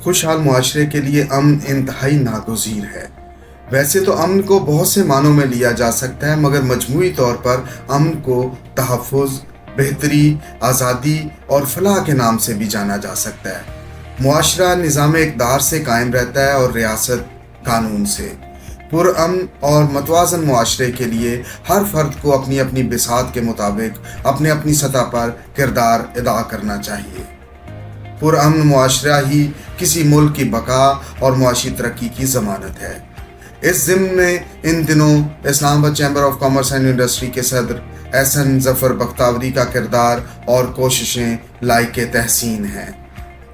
خوشحال معاشرے کے لیے امن انتہائی ناگزیر ہے۔ ویسے تو امن کو بہت سے معنوں میں لیا جا سکتا ہے، مگر مجموعی طور پر امن کو تحفظ، بہتری، آزادی اور فلاح کے نام سے بھی جانا جا سکتا ہے۔ معاشرہ نظام اقتدار سے قائم رہتا ہے اور ریاست قانون سے۔ پرامن اور متوازن معاشرے کے لیے ہر فرد کو اپنی اپنی بساط کے مطابق اپنی سطح پر کردار ادا کرنا چاہیے۔ پرامن معاشرہ ہی کسی ملک کی بقا اور معاشی ترقی کی ضمانت ہے۔ اس ضمن میں ان دنوں اسلام آباد chamber of commerce and industry کے صدر احسن ظفر بختیوری کا کردار اور کوششیں لائق تحسین ہیں۔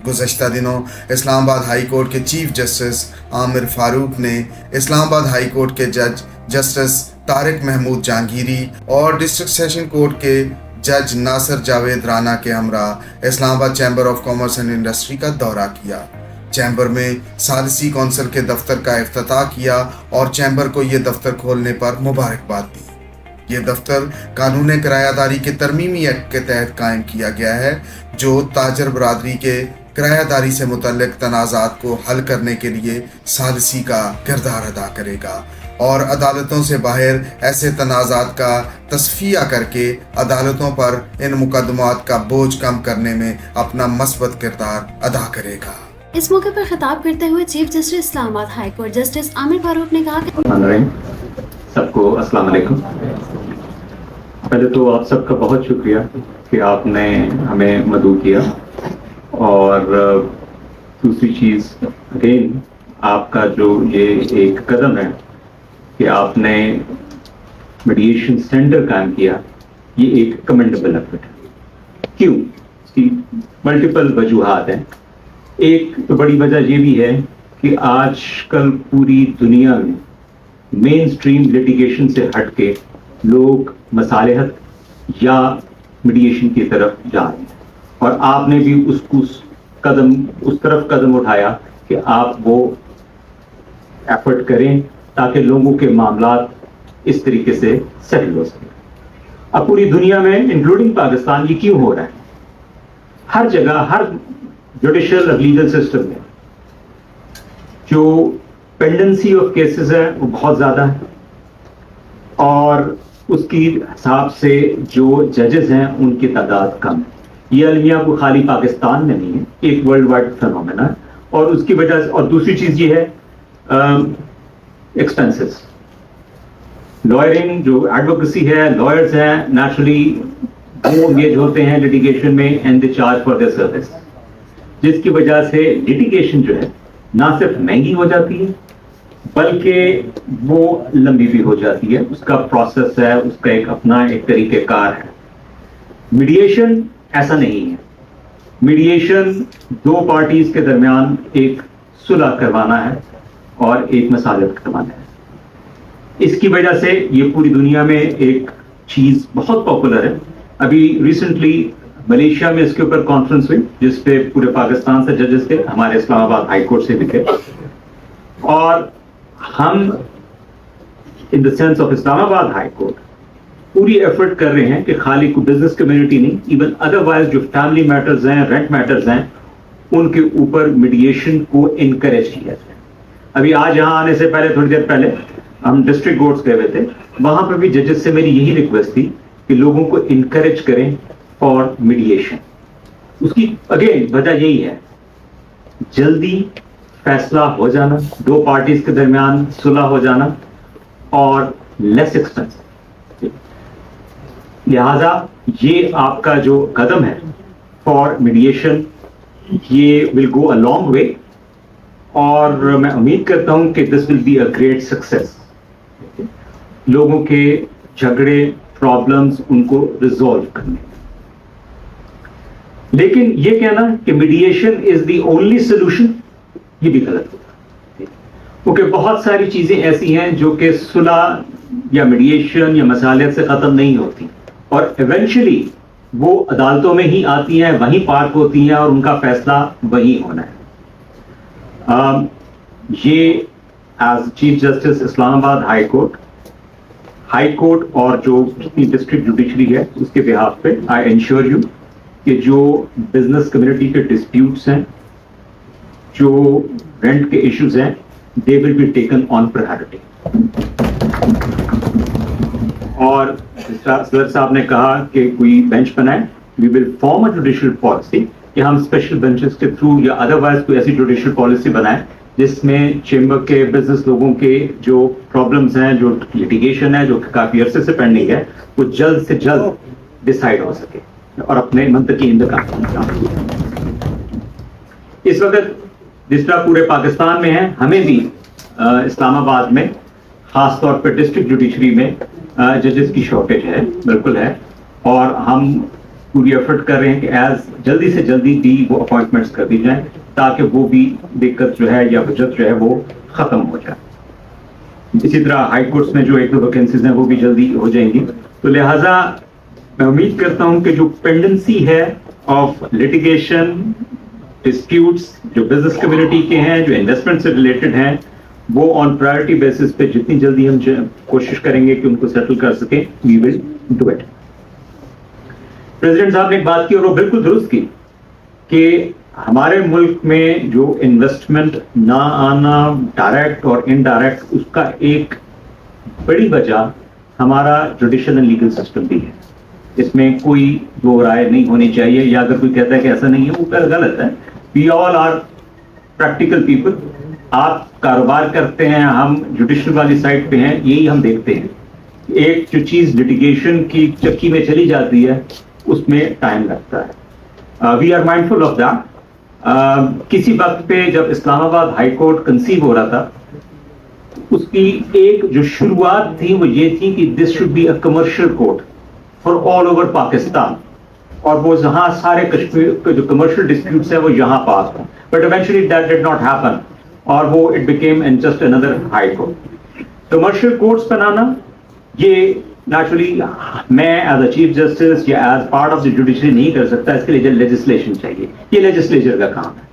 گزشتہ دنوں اسلام آباد ہائی کورٹ کے چیف جسٹس عامر فاروق نے اسلام آباد ہائی کورٹ کے جج جسٹس طارق محمود جہانگیری اور ڈسٹرکٹ سیشن کورٹ کے جج ناصر جاوید رانا کے ہمراہ اسلام آباد chamber of commerce and industry کا دورہ کیا۔ چیمبر میں ثالثی کونسل کے دفتر کا افتتاح کیا اور چیمبر کو یہ دفتر کھولنے پر مبارکباد دی۔ یہ دفتر قانون کرایہ داری کے ترمیمی ایکٹ کے تحت قائم کیا گیا ہے، جو تاجر برادری کے کرایہ داری سے متعلق تنازعات کو حل کرنے کے لیے ثالثی کا کردار ادا کرے گا اور عدالتوں سے باہر ایسے تنازعات کا تصفیہ کر کے عدالتوں پر ان مقدمات کا بوجھ کم کرنے میں اپنا مثبت کردار ادا کرے گا۔ اس موقع پر خطاب کرتے ہوئے چیف جسٹس اسلام آباد ہائی کورٹ جسٹس عامر فاروق نے کہا کہ سب کو السلام علیکم۔ پہلے تو آپ سب کا بہت شکریہ کہ آپ نے ہمیں مدعو کیا، اور دوسری چیز اگین آپ کا جو یہ ایک قدم ہے کہ آپ نے میڈیشن سینٹر قائم کیا، یہ ایک کمنڈیبل ایفرٹ ہے۔ کیوں؟ اس کی ملٹیپل وجوہات ہیں۔ ایک تو بڑی وجہ یہ بھی ہے کہ آج کل پوری دنیا میں مین اسٹریم لٹیگیشن سے ہٹ کے لوگ مصالحت یا میڈیشن کی طرف جا رہے ہیں، اور آپ نے بھی اس طرف قدم اٹھایا کہ آپ وہ ایفرٹ کریں تاکہ لوگوں کے معاملات اس طریقے سے سیٹل ہو سکیں۔ اب پوری دنیا میں انکلوڈنگ پاکستان یہ کیوں ہو رہا ہے؟ ہر جگہ، ہر جوڈیشل اور لیگل سسٹم میں جو پینڈنسی آف کیسز ہے وہ بہت زیادہ ہے، اور اس کی حساب سے جو ججز ہیں ان کی تعداد کم ہے۔ یہ المیہ کو خالی پاکستان میں نہیں ہے، ایک ورلڈ وائڈ فینومینا ہے، اور اس کی وجہ سے، اور دوسری چیز یہ ہے ایکسپینسز۔ لائرنگ جو ایڈوکیسی ہے، لائرز ہیں، نیچرلی وہ انگیج ہوتے ہیں لٹیگیشن میں and they charge for their service, جس کی وجہ سے لٹیگیشن جو ہے نہ صرف مہنگی ہو جاتی ہے بلکہ وہ لمبی بھی ہو جاتی ہے۔ اس کا پروسیس ہے، اس کا ایک اپنا ایک طریقہ کار ہے۔ میڈیشن ایسا نہیں ہے۔ میڈیشن دو پارٹیز کے درمیان ایک صلح کروانا ہے اور ایک مصالحت کروانا ہے۔ اس کی وجہ سے یہ پوری دنیا میں ایک چیز بہت پاپولر ہے۔ ابھی ریسنٹلی ملیشیا میں اس کے اوپر کانفرنس ہوئی جس پہ پورے پاکستان سے ججز تھے، ہمارے اسلام آباد ہائی کورٹ سے بھی تھے، اور ہم ان دا سینس آف اسلام آباد ہائی کورٹ پوری ایفرٹ کر رہے ہیں کہ خالی کوئی بزنس کمیونٹی نہیں، ایون ادروائز جو فیملی میٹرز ہیں، رینٹ میٹرز ہیں، ان کے اوپر میڈیشن کو انکریج کیا جائے۔ ابھی آج یہاں آنے سے پہلے، تھوڑی دیر پہلے ہم ڈسٹرکٹ کورٹس گئے ہوئے تھے، وہاں پہ بھی ججز سے میری یہی ریکویسٹ تھی کہ لوگوں کو انکریج کریں فار میڈیشن۔ اس کی اگین وجہ یہی ہے، جلدی فیصلہ ہو جانا، دو پارٹیز کے درمیان صلح ہو جانا، اور لیس ایکسپینسو۔ لہذا یہ آپ کا جو قدم ہے فار میڈیشن، یہ ول گو اے لانگ وے، اور میں امید کرتا ہوں کہ this will be a great success. لوگوں کے جھگڑے، پرابلمس، ان کو ریزالو کرنے۔ لیکن یہ کہنا کہ mediation is the only solution, یہ بھی غلط ہوتا ہے، کیونکہ بہت ساری چیزیں ایسی ہیں جو کہ صلح یا میڈیشن یا مصالحت سے ختم نہیں ہوتی، اور ایونچولی وہ عدالتوں میں ہی آتی ہیں، وہیں پارک ہوتی ہیں، اور ان کا فیصلہ وہیں ہونا ہے۔ یہ ایز چیف جسٹس اسلام آباد ہائی کورٹ اور جو جتنی ڈسٹرکٹ جوڈیشری ہے اس کے بہاف پہ آئی انشور یو کہ جو بزنس کمیونٹی کے ڈسپیوٹس ہیں، جو رینٹ کے ایشوز ہیں they will be taken on priority. اور صدر صاحب نے کہا کہ کوئی بینچ بنائے, we will form a judicial policy کہ ہم اسپیشل بینچز کے تھرو یا ادروائز کوئی ایسی جوڈیشل پالیسی بنائیں جس میں چیمبر کے بزنس لوگوں کے جو پرابلمس ہیں, جو لٹیگیشن ہے جو کافی عرصے سے پینڈنگ ہے, وہ جلد سے جلد ڈیسائیڈ ہو سکے اور اپنے منطقی انتخاب. اس وقت جس طرح پورے پاکستان میں ہے, ہمیں بھی اسلام آباد میں خاص طور پہ ڈسٹرکٹ جوڈیشری میں ججز کی شارٹیج ہے, بالکل ہے, اور ہم پوری ایفرٹ کر رہے ہیں کہ جلدی سے جلدی بھی وہ اپوائنٹمنٹس کر دی جائیں تاکہ وہ بھی دقت جو ہے یا بجٹ جو ہے وہ ختم ہو جائے. اسی طرح ہائی کورٹس میں جو ایک دو ویکینسیز ہیں وہ بھی جلدی ہو جائیں گی. تو لہٰذا میں امید کرتا ہوں کہ جو پینڈنسی ہے آف لٹیگیشن ڈسپیوٹس جو بزنس کمیونٹی کے ہیں, جو انویسٹمنٹ سے ریلیٹڈ ہیں, وہ آن پرائرٹی بیسس پہ جتنی جلدی ہم کوشش کریں گے کہ ان کو سیٹل کر سکیں, وی ول ڈو اٹ. پریزیڈنٹ صاحب نے ایک بات کی اور وہ بالکل درست کی کہ ہمارے ملک میں جو انویسٹمنٹ نہ آنا ڈائریکٹ اور انڈائریکٹ, اس کا ایک بڑی وجہ ہمارا جوڈیشل اینڈ لیگل سسٹم بھی ہے. اس میں کوئی دو رائے نہیں ہونی چاہیے, یا اگر کوئی کہتا ہے کہ ایسا نہیں ہے وہ پھر غلط ہے. وی آل آر پریکٹیکل پیپل. آپ کاروبار کرتے ہیں, ہم جوڈیشل والی سائڈ پہ ہیں, یہی ہم دیکھتے ہیں. ایک جو چیز لٹیگیشن کی چکی میں چلی جاتی ہے اس میں ٹائم لگتا ہے. We are mindful of that. کسی وقت پہ جب اسلام آباد ہائی کورٹ کنسیو ہو رہا تھا, اس کی ایک جو شروعات تھی وہ یہ تھی کہ this should be a commercial court for all over Pakistan, اور وہ جہاں سارے کشمیر کے جو کمرشل ڈسپیوٹس ہیں وہ یہاں پاس ہوں. But eventually that did not happen, اور وہ it became in just another high court. Commercial courts بنانا یہ نیچرلی میں ایز اے چیف جسٹس یا as part of the judiciary نہیں کر سکتا. اس کے لیے لیجسلیشن چاہیے, یہ لیجسلیچر کا کام ہے.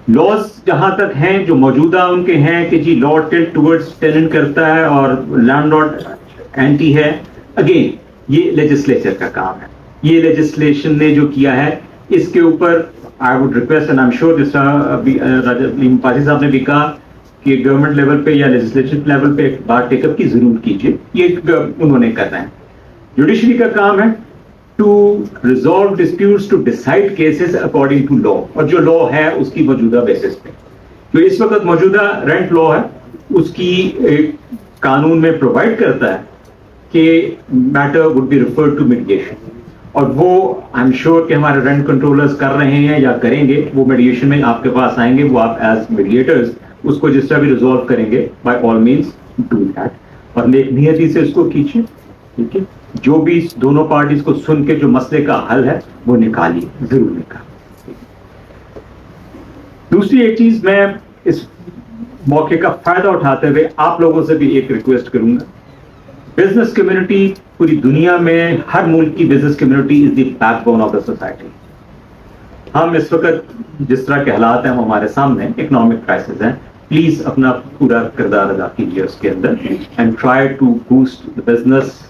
لاز جہاں تک ہیں جو موجودہ ان کے ہیں کہ جی لا ٹلٹ ٹورڈز ٹیننٹ کرتا ہے اور لینڈ لارڈ اینٹی ہے, اگین یہ لیجسلیچر کا کام ہے. یہ لیجسلیشن نے جو کیا ہے اس کے اوپر I would request, and I am sure جس طرح پاسی صاحب نے بھی کہا کہ گورنمنٹ لیول پہ یا لیجسلیچر لیول پہ ایک بات ٹیک اپ کی ضرور کیجیے. یہ انہوں نے کرنا ہے. جوڈیشری کا کام ہے to resolve disputes, to decide cases according to law, اور جو لا ہے اس کی موجودہ بیسس پہ. جو اس وقت موجودہ رینٹ لا ہے اس کی قانون میں پرووائڈ کرتا ہے کہ matter would be referred to mediation, اور وہ آئی ایم شیور کہ ہمارے رینٹ کنٹرولرز کر رہے ہیں یا کریں گے. وہ میڈیشن میں آپ کے پاس آئیں گے, وہ آپ ایز میڈیٹرز اس کو جس طرح بھی ریزالو کریں گے, by all means do that, اور نیک نیتی سے اس کو کیجیے. ٹھیک ہے, جو بھی دونوں پارٹیز کو سن کے جو مسئلے کا حل ہے وہ نکالیے, ضرور نکالیے. دوسری ایک چیز میں اس موقع کا فائدہ اٹھاتے ہوئے آپ لوگوں سے بھی ایک ریکویسٹ کروں گا. بزنس کمیونٹی پوری دنیا میں, ہر ملک کی business community is the back bone of the society. ہم اس وقت جس طرح کے حالات ہیں وہ ہمارے سامنے اکنامک کرائسس ہیں, پلیز اپنا پورا کردار ادا کیجیے اس کے اندر, and try to boost the business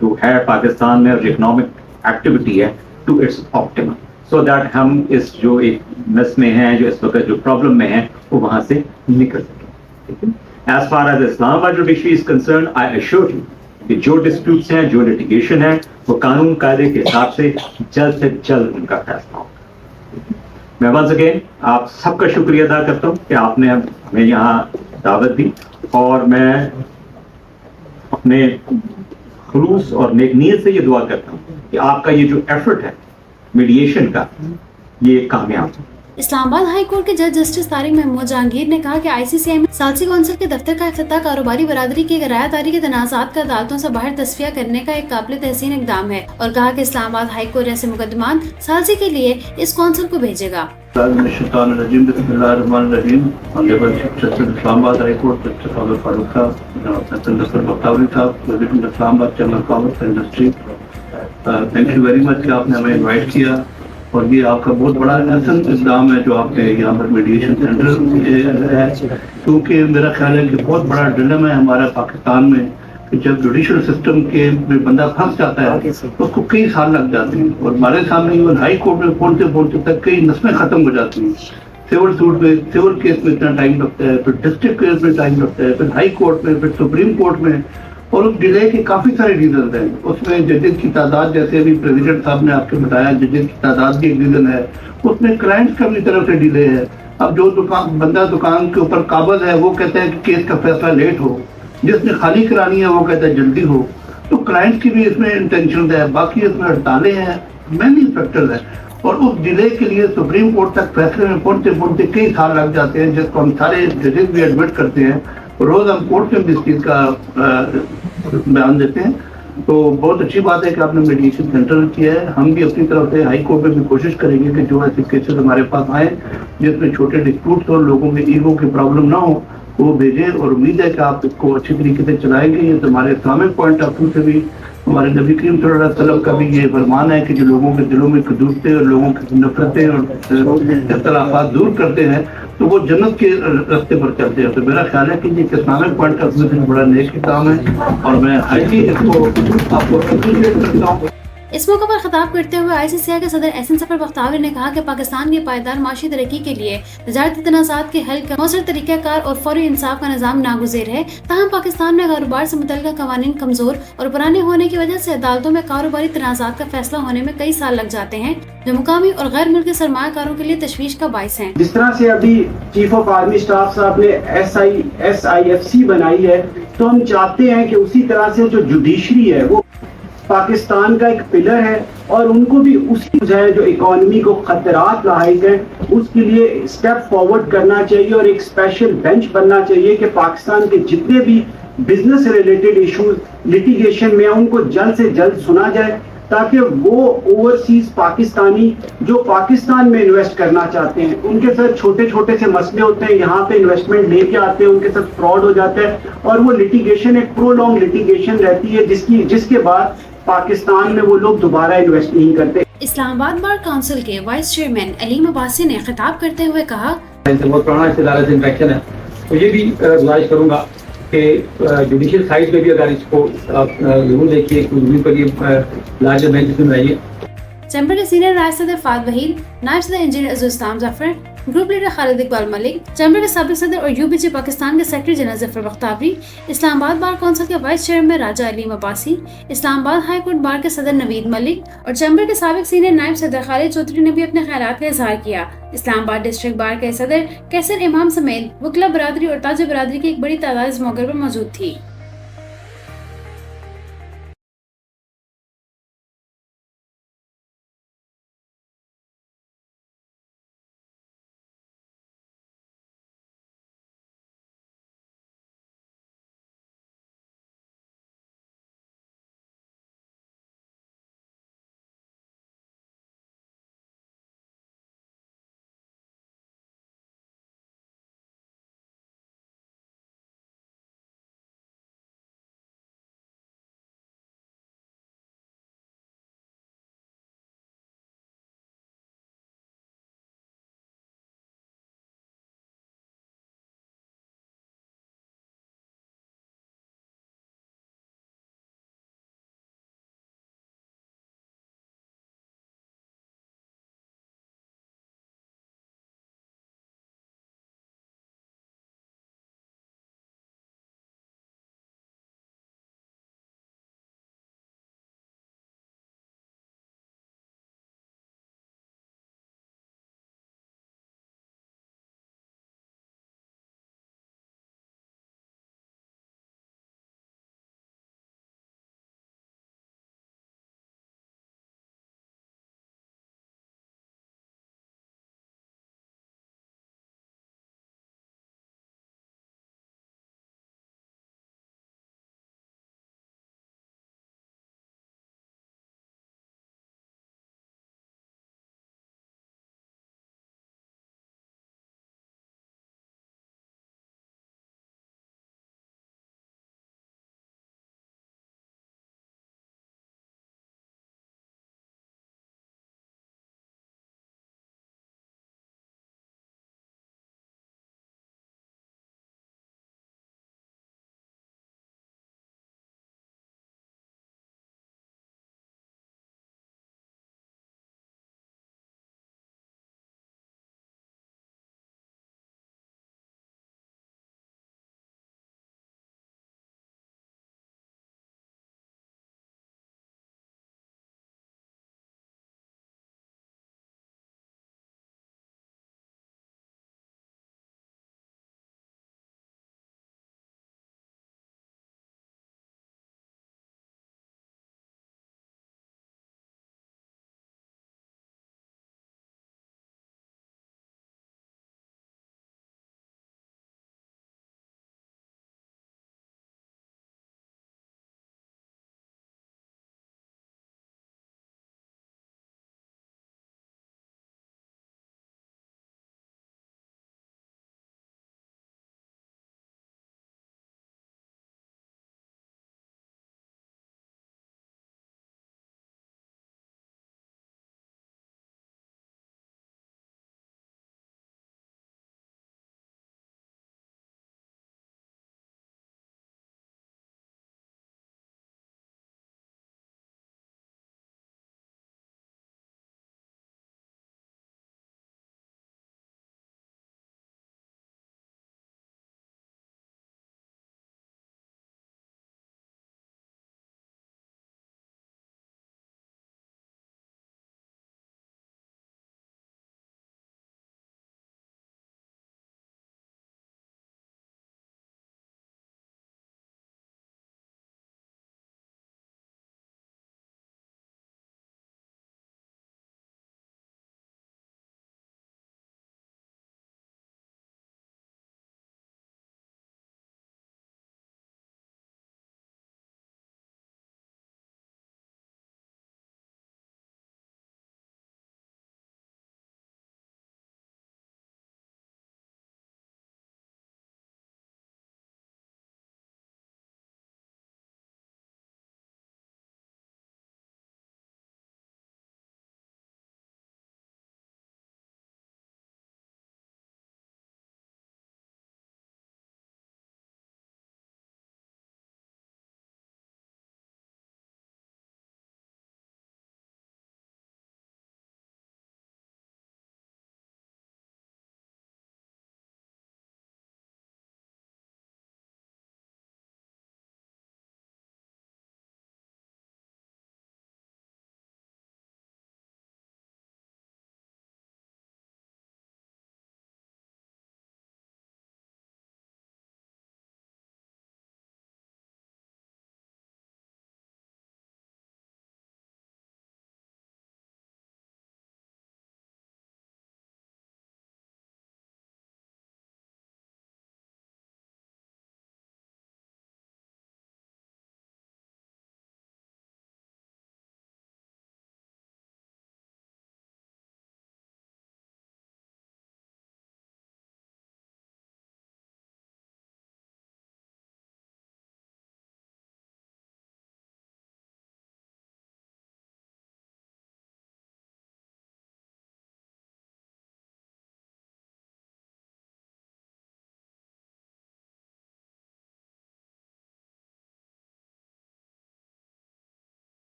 جو ہے پاکستان میں, اور جو اکنامک ایکٹیویٹی ہے to its optimum, so that ہم اس جو ایک مس میں ہیں, جو اس وقت جو پرابلم میں ہیں, وہ وہاں سے نکل سکیں. As far as Islamabad judiciary is concern, I assure you کہ جو ڈسپیوٹس ہیں, جو لٹیگیشن ہے, وہ قانون قاعدے کے حساب سے جلد ان کا فیصلہ ہوگا. میں ونس اگین آپ سب کا شکریہ ادا کرتا ہوں کہ آپ نے ہمیں یہاں دعوت دی, اور میں اپنے خلوص اور نیک نیت سے یہ دعا کرتا ہوں کہ آپ کا یہ جو ایفرٹ ہے میڈیشن کا, یہ کامیاب ہو. اسلام آباد ہائی کورٹ کے جج جسٹس طارق محمود جہانگیر نے کہا کہ ICCI میں ثالثی کونسل کے دفتر کا افتتاح کاروباری برادری کی غرایت داری کے تنازعات کا عدالتوں سے باہر تصفیہ کرنے کا ایک قابل تحسین اقدام ہے, اور کہا کہ اسلام آباد ہائی کورٹ ایسے مقدمات ثالثی کے لیے اس کونسل کو بھیجے گا. بسم اللہ الرحمن الرحیم. اسلام آباد ہائی کورٹ جسٹس عامر فاروق صاحب, جنرل بختاوری صاحب, پریزیڈنٹ اسلام آباد chamber of commerce and industry, thank you very much کہ آپ نے ہمیں انوائٹ کیا, اور یہ آپ کا بہت بڑا اقدام ہے جو آپ نے یہاں پر میڈیشن سینٹر ہے, کیونکہ میرا خیال ہے کہ بہت بڑا ڈلم ہے ہمارا پاکستان میں کہ جب جوڈیشل سسٹم کے میں بندہ پھنس جاتا ہے تو اس کو کئی سال لگ جاتے ہیں، اور ہمارے سامنے ایون ہائی کورٹ میں پہنچتے پہنچتے تک کئی نسلیں ختم ہو جاتی ہیں. سول سوٹ میں، سول کیس میں اتنا ٹائم لگتا ہے، پھر ڈسٹرکٹ کیس میں ٹائم لگتا ہے، پھر ہائی کورٹ میں، پھر سپریم کورٹ میں. اور اس ڈیلے کے کافی سارے ریزنز ہیں. اس میں ججز کی تعداد، جیسے ابھی پریزیڈنٹ صاحب نے آپ کو بتایا، ججز کی تعداد بھی ایک ریزن ہے. اس میں کلائنٹس کا اپنی طرف سے ڈیلے ہے. اب جو بندہ دکان کے اوپر قابض ہے وہ کہتا ہے کہ کیس کا فیصلہ لیٹ ہو، جس نے خالی کرانی ہے وہ کہتا ہے جلدی ہو. تو کلائنٹ کی بھی اس میں انٹینشن ہے، باقی اس میں ہڑتالیں ہیں، مینی فیکٹرز ہیں. اور اس ڈیلے کے لیے سپریم کورٹ تک فیصلے میں پہنچتے پہنچتے کئی سال لگ جاتے ہیں، جس کو ہم سارے ججز بھی ایڈمٹ کرتے ہیں. روز ہم کورٹ میں بھی اس چیز کا بیان دیتے ہیں. تو بہت اچھی بات ہے کہ آپ نے میڈیشن سینٹر کیا ہے. ہم بھی اپنی طرف سے ہائی کورٹ میں بھی کوشش کریں گے کہ جو ایسے کیسز ہمارے پاس آئیں جس میں چھوٹے ڈسپیوٹس اور لوگوں میں ایگو کی پرابلم نہ ہو وہ بھیجیں. اور امید ہے کہ آپ اس کو اچھی طریقے سے چلائیں گے. یہ تو ہمارے اسلامک پوائنٹ آف ویو سے بھی ہمارے نبی کریم صلی اللہ علیہ وسلم کا بھی یہ فرمان ہے کہ جو لوگوں کے دلوں میں قدورتیں اور لوگوں کی نفرتیں اور اختلافات دور کرتے ہیں تو وہ جنت کے راستے پر چلتے ہیں. تو میرا خیال ہے کہ یہ اسلامک پوائنٹ آف ویو سے بڑا نیک کام ہے اور میں ہائیلی اس کو آپ کو اپریشیٹ کرتا ہوں. اس موقع پر خطاب کرتے ہوئے ICCI کے صدر احسن ظفر بختیاری نے کہا کہ پاکستان کی پائیدار معاشی ترقی کے لیے تجارتی تنازعات کے حل کا مؤثر طریقہ کار اور فوری انصاف کا نظام ناگزیر ہے. تاہم پاکستان میں کاروبار سے متعلقہ قوانین کمزور اور پرانے ہونے کی وجہ سے عدالتوں میں کاروباری تنازعات کا فیصلہ ہونے میں کئی سال لگ جاتے ہیں، جو مقامی اور غیر ملکی سرمایہ کاروں کے لیے تشویش کا باعث ہیں. جس طرح سے ابھی چیف آف آرمی اسٹاف صاحب نے SIFC بنائی ہے، تو ہم چاہتے ہیں کہ اسی طرح سے جو جوڈیشری ہے وہ پاکستان کا ایک پلر ہے اور ان کو بھی اسی جو اکانومی کو خطرات لاحق ہیں اس کے لیے اسٹیپ فارورڈ کرنا چاہیے اور ایک اسپیشل بینچ بننا چاہیے کہ پاکستان کے جتنے بھی بزنس ریلیٹڈ ایشوز لٹیگیشن میں ان کو جلد سے جلد سنا جائے، تاکہ وہ اوورسیز پاکستانی جو پاکستان میں انویسٹ کرنا چاہتے ہیں ان کے ساتھ چھوٹے چھوٹے سے مسئلے ہوتے ہیں، یہاں پہ انویسٹمنٹ لے کے آتے ہیں، ان کے ساتھ فراڈ ہو جاتا ہے اور وہ لٹیگیشن ایک پرولونگ لٹیگیشن رہتی ہے جس کے بعد پاکستان میں وہ لوگ دوبارہ انویسٹ نہیں کرتے. اسلام آباد بار کونسل کے وائس چیئرمین علیم عباسی نے خطاب کرتے ہوئے کہا، بہت پرانا اس ادارے سے انفیکشن ہے. تو یہ بھی گزارش کروں گا کہ جوڈیشل سائڈ پہ بھی اگر اس کو آپ ضرور دیکھیے، پر یہ لارجر بینچ میں آئیے. چیمبر کے سینئر رائے صدر فہد وحید، نائب صدر انجینئر عزیز اسلام ظفر، گروپ لیڈر خالد اقبال ملک، چیمبر کے سابق صدر اور UBG پاکستان کے سیکرٹری جنرل ظفر بختیاری، اسلام آباد بار کونسل کے وائس چیئرمین راجہ علیم عباسی، اسلام آباد ہائی کورٹ بار کے صدر نوید ملک اور چیمبر کے سابق سینئر نائب صدر خالد چودھری نے بھی اپنے خیالات کا اظہار کیا. اسلام آباد ڈسٹرکٹ بار کے صدر کیسر امام سمیت وکلا برادری اور تاجر برادری کی ایک بڑی تعداد اس موقع پر موجود تھی.